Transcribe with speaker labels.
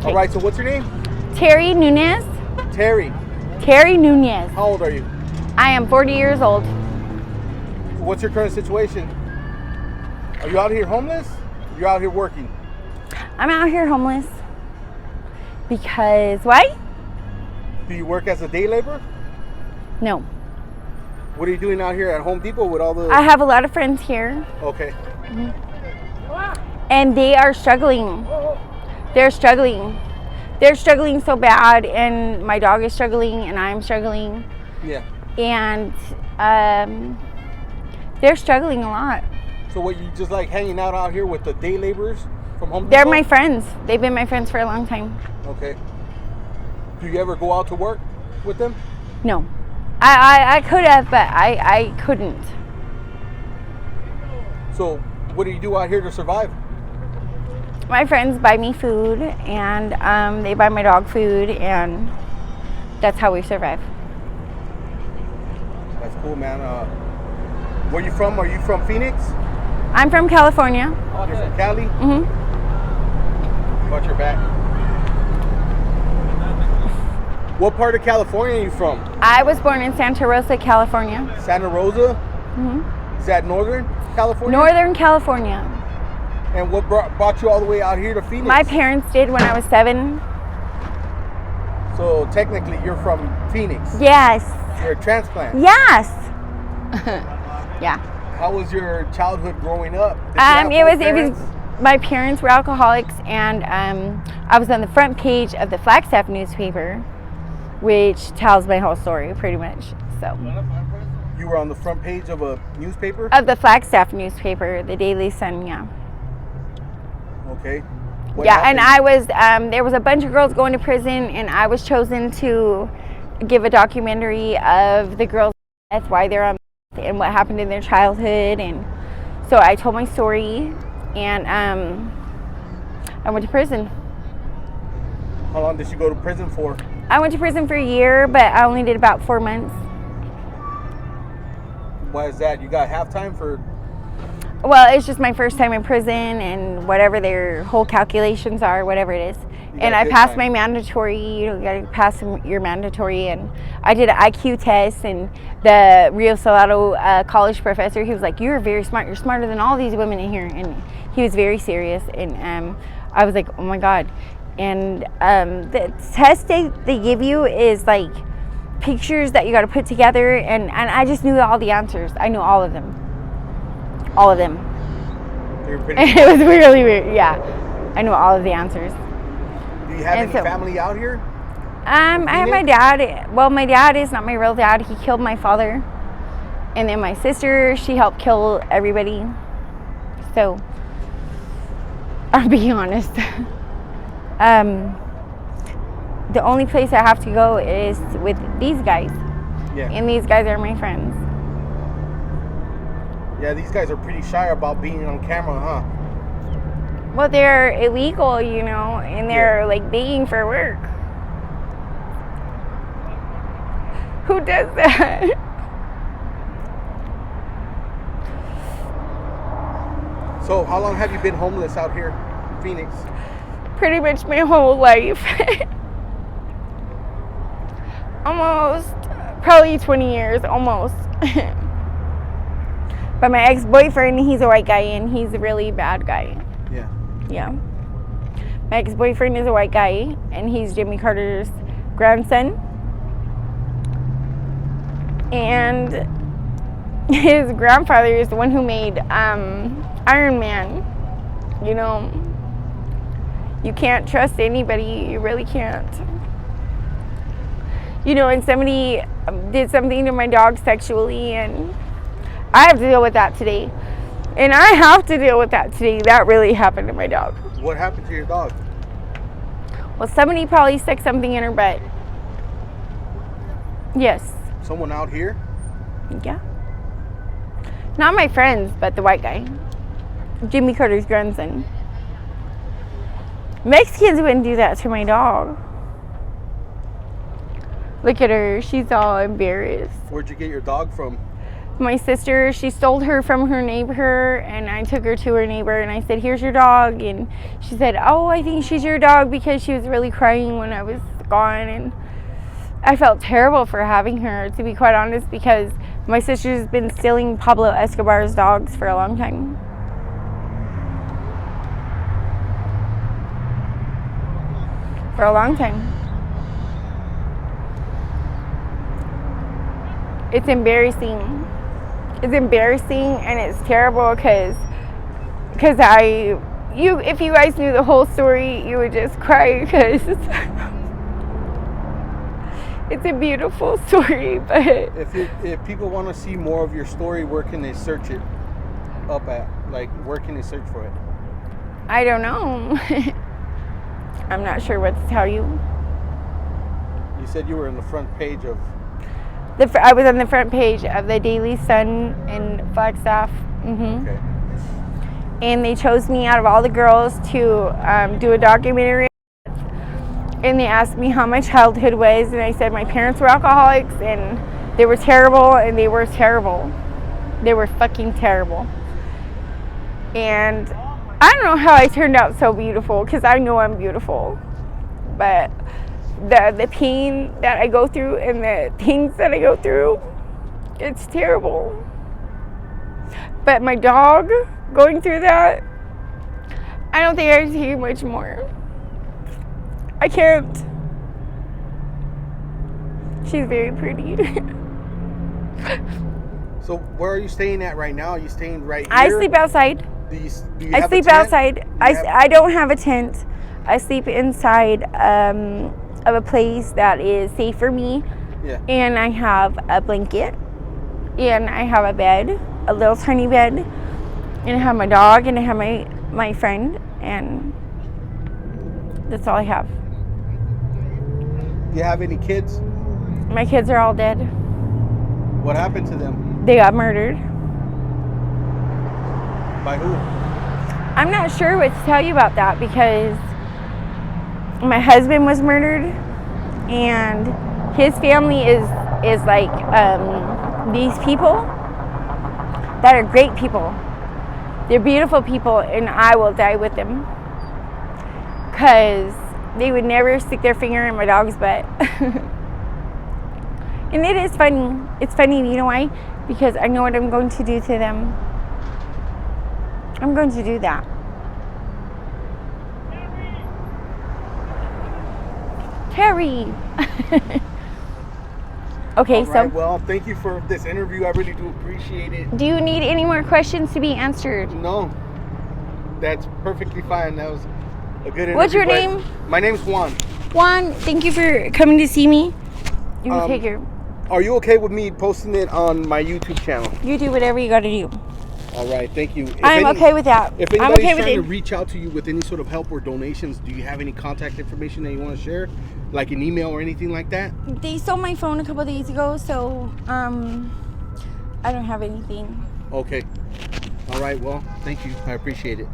Speaker 1: All right, so what's your name?
Speaker 2: Terry Nunez.
Speaker 1: Terry.
Speaker 2: Terry Nunez.
Speaker 1: How old are you?
Speaker 2: I am 40 years old.
Speaker 1: What's your current situation? Are you out here homeless? Or you're out here working?
Speaker 2: I'm out here homeless. Because why?
Speaker 1: Do you work as a day laborer?
Speaker 2: No.
Speaker 1: What are you doing out here at Home Depot with all the...
Speaker 2: I have a lot of friends here.
Speaker 1: Okay.
Speaker 2: And they are struggling. They're struggling. They're struggling so bad, and my dog is struggling, and I'm struggling.
Speaker 1: Yeah.
Speaker 2: And they're struggling a lot.
Speaker 1: So what, you just like hanging out here with the day laborers from Home Depot?
Speaker 2: They're my friends. They've been my friends for a long time.
Speaker 1: Okay. Do you ever go out to work with them?
Speaker 2: No. I could have, but I couldn't.
Speaker 1: So what do you do out here to survive?
Speaker 2: My friends buy me food, and they buy my dog food, and that's how we survive.
Speaker 1: That's cool, man. Where you from? Are you from Phoenix?
Speaker 2: I'm from California.
Speaker 1: You're from Cali?
Speaker 2: Mm-hmm.
Speaker 1: Watch your back. What part of California are you from?
Speaker 2: I was born in Santa Rosa, California.
Speaker 1: Santa Rosa?
Speaker 2: Mm-hmm.
Speaker 1: Is that Northern California?
Speaker 2: Northern California.
Speaker 1: And what brought you all the way out here to Phoenix?
Speaker 2: My parents did when I was 7.
Speaker 1: So technically you're from Phoenix?
Speaker 2: Yes.
Speaker 1: You're a transplant?
Speaker 2: Yes. Yeah.
Speaker 1: How was your childhood growing up?
Speaker 2: It was my parents were alcoholics, and I was on the front page of the Flagstaff newspaper, which tells my whole story pretty much. So
Speaker 1: you were on the front page of a newspaper?
Speaker 2: Of the Flagstaff newspaper, the Daily Sun, yeah.
Speaker 1: Okay. What
Speaker 2: happened? And I was there was a bunch of girls going to prison, and I was chosen to give a documentary of the girls' death, why they're on meth, and what happened in their childhood. And so I told my story, and I went to prison.
Speaker 1: How long did you go to prison for?
Speaker 2: I went to prison for a year, but I only did about 4 months.
Speaker 1: Why is that? You got halftime for?
Speaker 2: Well, it's just my first time in prison, and whatever their whole calculations are, whatever it is. And I passed my mandatory. You got to pass your mandatory, and I did an IQ test. And the Rio Salado college professor, he was like, "You're very smart. You're smarter than all these women in here." And he was very serious. And I was like, "Oh my God." And the test they give you is like pictures that you got to put together, and I just knew all the answers. I knew all of them. All of them. It was really weird. Yeah, I knew all of the answers.
Speaker 1: Do you have any family out here?
Speaker 2: I have my dad. Well, my dad is not my real dad. He killed my father. And then my sister, she helped kill everybody. So, I'll be honest. The only place I have to go is with these guys.
Speaker 1: Yeah.
Speaker 2: And these guys are my friends.
Speaker 1: Yeah, these guys are pretty shy about being on camera, huh?
Speaker 2: Well, they're illegal, you know, and they're like begging for work. Who does that?
Speaker 1: So, how long have you been homeless out here in Phoenix?
Speaker 2: Pretty much my whole life. Almost, probably 20 years, almost. But my ex-boyfriend, he's a white guy, and he's a really bad guy.
Speaker 1: Yeah.
Speaker 2: Yeah. My ex-boyfriend is a white guy, and he's Jimmy Carter's grandson. And his grandfather is the one who made Iron Man. You know, you can't trust anybody. You really can't. You know, and somebody did something to my dog sexually, and I have to deal with that today. And I have to deal with that today. That really happened to my dog.
Speaker 1: What happened to your dog?
Speaker 2: Well, somebody probably stuck something in her butt. Yes.
Speaker 1: Someone out here?
Speaker 2: Yeah. Not my friends, but the white guy. Jimmy Carter's grandson. Mexicans wouldn't do that to my dog. Look at her. She's all embarrassed.
Speaker 1: Where'd you get your dog from?
Speaker 2: My sister, she stole her from her neighbor, and I took her to her neighbor, and I said, here's your dog. And she said, oh, I think she's your dog, because she was really crying when I was gone. And I felt terrible for having her, to be quite honest, because my sister's been stealing Pablo Escobar's dogs for a long time. For a long time. It's embarrassing. It's embarrassing, and it's terrible because if you guys knew the whole story, you would just cry, because it's a beautiful story. But
Speaker 1: if people want to see more of your story, where can they search it up at? Like, where can they search for it?
Speaker 2: I don't know. I'm not sure what to tell you.
Speaker 1: You said you were in the front page of...
Speaker 2: I was on the front page of the Daily Sun in Flagstaff. Mm-hmm.
Speaker 1: Okay.
Speaker 2: And they chose me out of all the girls to do a documentary. And they asked me how my childhood was, and I said my parents were alcoholics, and they were terrible, and they were terrible. They were fucking terrible. And I don't know how I turned out so beautiful, because I know I'm beautiful. But the pain that I go through and the things that I go through, it's terrible. But my dog going through that, I don't think I can take much more. I can't. She's very pretty.
Speaker 1: So where are you staying at right now? Are you staying right here?
Speaker 2: I sleep outside.
Speaker 1: Do you
Speaker 2: I
Speaker 1: have
Speaker 2: sleep
Speaker 1: a tent?
Speaker 2: outside. I don't have a tent. I sleep inside of a place that is safe for me.
Speaker 1: Yeah.
Speaker 2: And I have a blanket. And I have a bed, a little tiny bed. And I have my dog, and I have my friend, and that's all I have.
Speaker 1: Do you have any kids?
Speaker 2: My kids are all dead.
Speaker 1: What happened to them?
Speaker 2: They got murdered.
Speaker 1: By who?
Speaker 2: I'm not sure what to tell you about that, because my husband was murdered, and his family is like these people that are great people. They're beautiful people, and I will die with them, because they would never stick their finger in my dog's butt. And it is funny. It's funny, you know why? Because I know what I'm going to do to them. I'm going to do that. Terry. Okay,
Speaker 1: All right,
Speaker 2: so
Speaker 1: well, thank you for this interview. I really do appreciate it.
Speaker 2: do you need any more questions to be answered?
Speaker 1: No, that's perfectly fine. That was a good interview.
Speaker 2: What's your
Speaker 1: but
Speaker 2: name?
Speaker 1: My name's Juan.
Speaker 2: Juan, thank you for coming to see me. You can take your...
Speaker 1: Are you okay with me posting it on my YouTube channel?
Speaker 2: You do whatever you got to do.
Speaker 1: All right, thank you.
Speaker 2: I'm okay with that.
Speaker 1: If
Speaker 2: I'm
Speaker 1: anybody's
Speaker 2: okay with
Speaker 1: trying
Speaker 2: it.
Speaker 1: to reach out to you with any sort of help or donations, do you have any contact information that you want to share? Like an email or anything like that?
Speaker 2: They stole my phone a couple days ago, so I don't have anything.
Speaker 1: Okay. All right, well, thank you. I appreciate it.